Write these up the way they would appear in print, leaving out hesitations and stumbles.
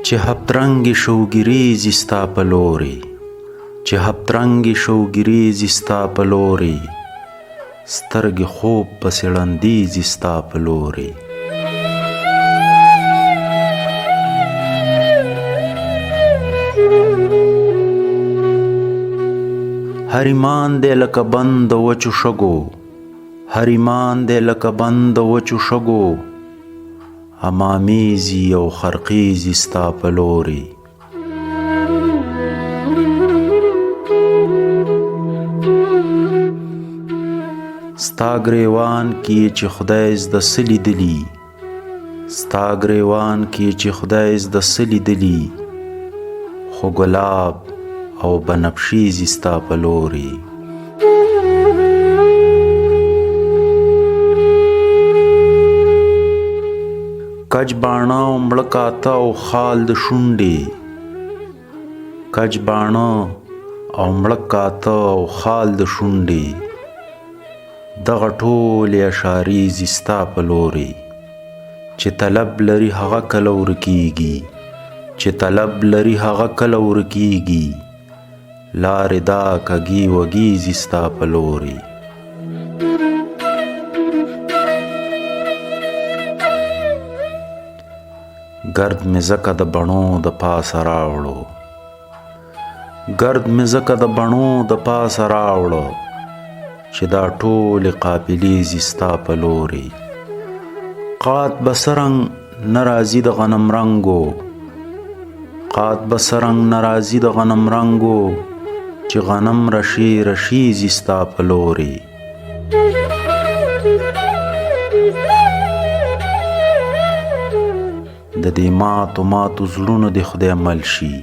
چې هفترنګې شوګیریزې ستا په لورې، چې هفترنګې شوګیریزې ستا په لورې، سترګې خوب پسې ړندېږي ستا په لورې. هر ایمان دی لکه بند د وچو شګو، هر ایمان دی لکه بند د وچو شګو، امامیزي او خرقیزي ستا په لورې. ستا ګریوان کې چې خدای زده څه لیدلي، ستا ګریوان کې چې خدای زده څه لیدلي، خو ګلاب او بنفشیزي ستا په لورې. کج باڼه او مړه کاته او خال د شونډې، کج باڼه او مړه کاته او خال د شونډې، دغه ټولې اشاریزې ستا په لورې. چې طلب لري هغه کله ورکېږي، چې طلب لري هغه کله ورکېږي، لارې دا کږې وږېزې ستا په لورې. گرد مې ځکه د بڼو د پاسه راوړو، گرد مې ځکه د بڼو د پاسه راوړو، چې دا ټولې قافلې ځي ستا په لورې. قات به سرنګ نه راځي د غنم رنګو، قات به سرنګ نه راځي د غنم رنګو، چې غنم رشي رشیزي ستا په لورې. د دې ماتو ماتو زړونو دې خدای مل شي،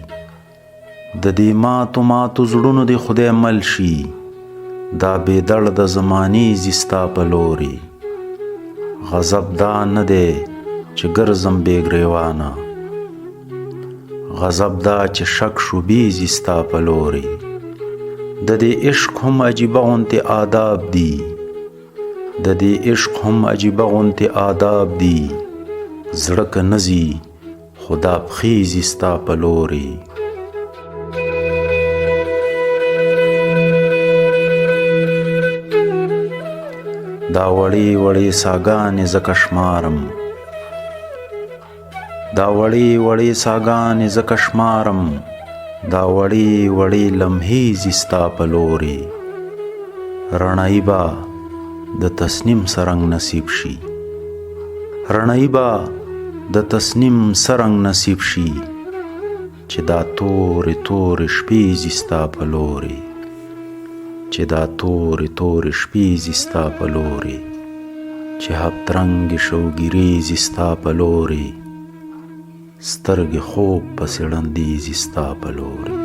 د دې ماتو ماتو زړونو دې خدای مل شي، دا بې دړ د زمانې ځي ستا په لورې. غضب دا نه دی چې ګرځم بې ګریوانه، غضب دا چې شک شوبې ځي ستا په لورې. د دې عشق هم عجیبه غوندې آداب دي، د دې عشق هم عجیبه غوندې آداب دي، زړه که نه ځي خو دا پښې ځي ستا په لورې. دا وړې وړې ساګانې ځکه شمارم، دا وړې وړې ساګانې ځکه شمارم، دا وړې وړې لمحې ځي ستا په لورې. رڼایي به د تصنیم سرنګ نصیب شي، رڼایي به د تصنیم سرنګ نصیب شي، چې دا تورې تورې شپې ځي ستا په لورې، چې دا تورې تورې شپې ځي ستا په لورې، چې هفترنګې شوګیریزې ستا په لورې، سترګې خوب پسې ړندېږي ستا په لورې.